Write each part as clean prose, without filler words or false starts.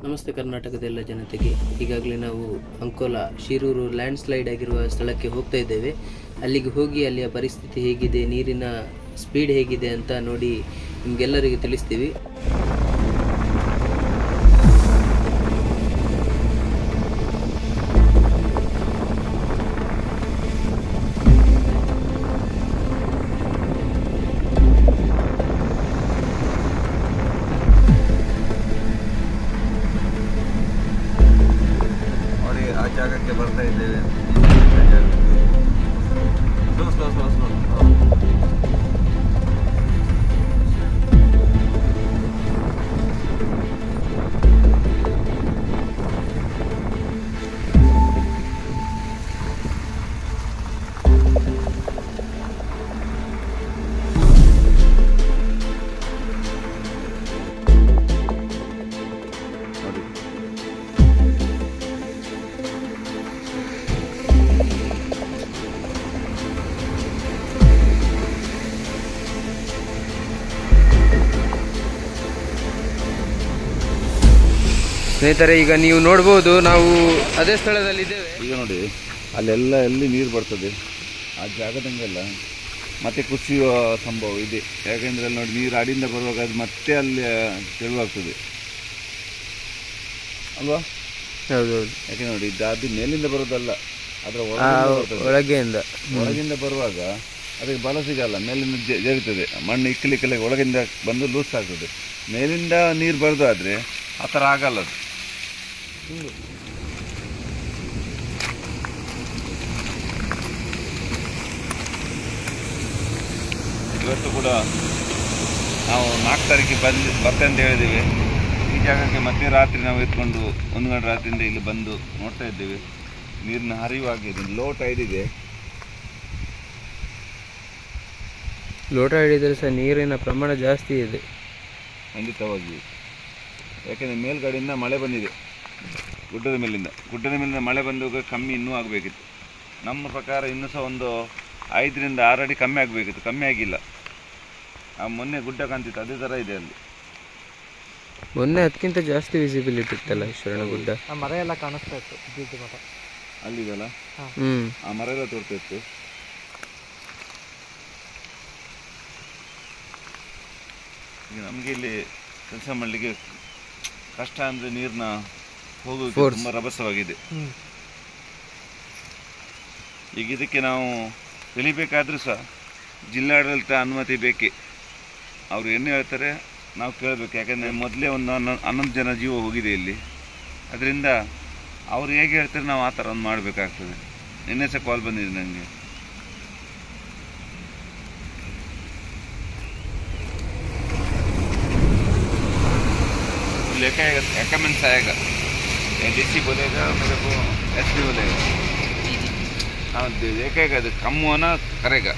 ನಮಸ್ತೆ ಕರ್ನಾಟಕದ ಎಲ್ಲ ಜನತೆಗೆ. ಈಗಾಗಲೇ ನಾವು ಅಂಕೋಲಾ ಶಿರೂರು ಲ್ಯಾಂಡ್ ಸ್ಲೈಡ್ ಆಗಿರುವ ಸ್ಥಳಕ್ಕೆ ಹೋಗ್ತಾ ಇದ್ದೇವೆ. ಅಲ್ಲಿಗೆ ಹೋಗಿ ಅಲ್ಲಿಯ ಪರಿಸ್ಥಿತಿ ಹೇಗಿದೆ, ನೀರಿನ ಸ್ಪೀಡ್ ಹೇಗಿದೆ ಅಂತ ನೋಡಿ ನಿಮಗೆಲ್ಲರಿಗೂ ತಿಳಿಸ್ತೀವಿ. ಜಾಗಕ್ಕೆ ಬರ್ತಾ ಇದ್ದೇವೆ. ಸ್ನೇಹಿತರೆ, ಈಗ ನೀವು ನೋಡ್ಬೋದು, ನಾವು ಅದೇ ಸ್ಥಳದಲ್ಲಿದ್ದೇವೆ. ಈಗ ನೋಡಿ, ಅಲ್ಲೆಲ್ಲ ಎಲ್ಲಿ ನೀರು ಬರ್ತದೆ ಆ ಜಾಗದಂಗೆಲ್ಲ ಮತ್ತೆ ಕುಸಿಯುವ ಸಂಭವ ಇದೆ. ಯಾಕೆಂದ್ರೆ ಅಲ್ಲಿ ನೋಡಿ, ನೀರು ಅಡಿಯಿಂದ ಬರುವಾಗ ಅದು ಮತ್ತೆ ಅಲ್ಲಿ ತೆಳುವಾಗ್ತದೆ ಅಲ್ವಾ? ಹೌದೌದು. ಯಾಕೆ ನೋಡಿ, ಅದು ಮೇಲಿಂದ ಬರೋದಲ್ಲ, ಅದರ ಒಳಗಿಂದ ಬರುವಾಗ ಅದಕ್ಕೆ ಬಲ ಸಿಗಲ್ಲ, ಮೇಲಿಂದ ಜರಿತದೆ, ಮಣ್ಣು ಇಕ್ಕಲಿಕ್ಕಲೆ ಒಳಗಿಂದ ಬಂದು ಲೂಸ್ ಆಗ್ತದೆ. ಮೇಲಿಂದ ನೀರು ಬರೋದು ಆದರೆ ಆ ಥರ ಆಗಲ್ಲ ಅದು. ಇವತ್ತು ಕೂಡ ನಾವು 4 ತಾರೀಕಿಗೆ ಬರ್ತೇವೆ ಅಂತ ಹೇಳಿದ್ದೀವಿ. ಈ ಜಾಗಕ್ಕೆ ಮಧ್ಯರಾತ್ರಿ ನಾವು ಎತ್ಕೊಂಡು 1 ಗಂಟೆ ರಾತ್ರಿಯಿಂದ ಇಲ್ಲಿ ಬಂದು ನೋಡ್ತಾ ಇದ್ದೇವೆ. ನೀರಿನ ಹರಿವಾಗಿದೆ, ಲೋ ಟೈಡ್ ಇದೆ. ಲೋಟ ಹಿಡಿದರೆ ಸಹ ನೀರಿನ ಪ್ರಮಾಣ ಜಾಸ್ತಿ ಇದೆ ಖಂಡಿತವಾಗಿ. ಯಾಕೆಂದರೆ ಮೇಲ್ಗಡೆಯಿಂದ ಮಳೆ ಬಂದಿದೆ, ಗುಡ್ಡದ ಮೇಲಿಂದ ಮಳೆ ಬಂದಾಗ ಕಮ್ಮಿ ಇನ್ನೂ ಆಗಬೇಕಿತ್ತು. ನಮ್ಮ ಪ್ರಕಾರ ಇನ್ನೂ ಸಹ ಒಂದು 5 ರಿಂದ 6 ಅಡಿ ಕಮ್ಮಿ ಆಗಬೇಕಿತ್ತು, ಕಮ್ಮಿ ಆಗಿಲ್ಲ. ಮೊನ್ನೆ ಗುಡ್ಡ ಕಾಣ್ತಿತ್ತು, ಅದೇ ಥರ ಇದೆ ಅಲ್ಲಿ. ಮೊನ್ನೆ ಅದಕ್ಕಿಂತ ಜಾಸ್ತಿ ವಿಸಿಬಿಲಿಟಿ ಇತ್ತಲ್ಲ ಈಶ್ವರನ ಗುಡ್ಡ. ಆ ಮರ ಎಲ್ಲ ಕಾಣಿಸ್ತಾ ಇತ್ತು, ಬೀಜ ಮರ ಅಲ್ಲಿದೆಲ್ಲ, ಆ ಮರ ಎಲ್ಲ ತೋರ್ತಾ ಇತ್ತು. ಈಗ ನಮಗೆ ಇಲ್ಲಿ ಕೆಲಸ ಮಾಡಲಿಕ್ಕೆ ಕಷ್ಟ, ಅಂದರೆ ನೀರಿನ ಹೋಗೋದು ತುಂಬ ರಭಸವಾಗಿದೆ. ಈಗ ಇದಕ್ಕೆ ನಾವು ತಿಳಿಬೇಕಾದ್ರೂ ಸಹ ಜಿಲ್ಲಾಡಳಿತ ಅನುಮತಿ ಬೇಕೇ. ಅವರು ಏನು ಹೇಳ್ತಾರೆ ನಾವು ಕೇಳಬೇಕು. ಯಾಕೆಂದರೆ ಮೊದಲೇ ಒಂದು 11 ಜನ ಜೀವ ಹೋಗಿದೆ ಇಲ್ಲಿ. ಅದರಿಂದ ಅವ್ರು ಹೇಗೆ ಹೇಳ್ತಾರೆ ನಾವು ಆ ಥರ ಒಂದು ಮಾಡಬೇಕಾಗ್ತದೆ. ನಿನ್ನೆ ಸಹ ಕಾಲ್ ಬಂದಿದೆ ನನಗೆ. कमेंट्स आएगा, डीसी बोलेगा, मेरे को एसपी बोलेगा. हाँ देखेगा, कम होना करेगा,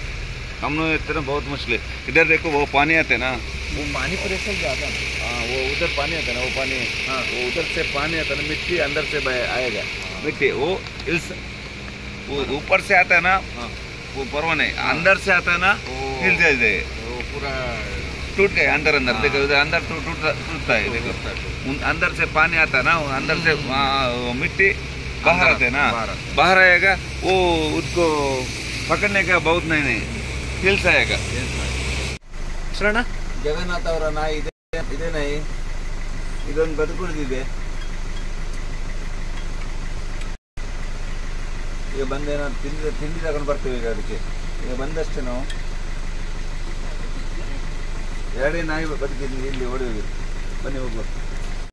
कम इतना बहुत मुश्किल है. इधर देखो वो पानी आते ना, वो पानी प्रेशर ज़्यादा. हाँ वो उधर पानी आता ना, वो पानी, हाँ वो उधर से पानी आता ना, मिट्टी अंदर से आएगा. मिट्टी वो हिल्स, वो ऊपर से आता है ना, वो परवा नहीं, अंदर से आता है ना, हिल जाए, वो पूरा टूट गए अंदर. देखो उधर अंदर टूटता है. देखो अंदर से पानी आता है ना, अंदर से मिट्टी बाहर आते है ना, बाहर आएगा. वो उसको पकड़ने का बहुत नहीं हिल्स आएगा. ಶರಣ ಜಗನ್ನಾಥ್ ಅವರ ನಾಯಿ ಇದೆ ನಾಯಿ, ಇದೊಂದು ಬದುಕುಳಿದಿದೆ. ಈಗ ಬಂದೇನೋ ತಿಂಡಿ ತಗೊಂಡು ಬರ್ತೇವೆ. ಈಗ ಅದಕ್ಕೆ ಈಗ ಬಂದಷ್ಟೇ ನಾವು 2 ನಾಯಿ ಬದುಕಿದ್ವಿ, ಇಲ್ಲಿ ಓಡಿ ಹೋಗಿದ್ದು. ಬನ್ನಿ ಹೋಗುವ.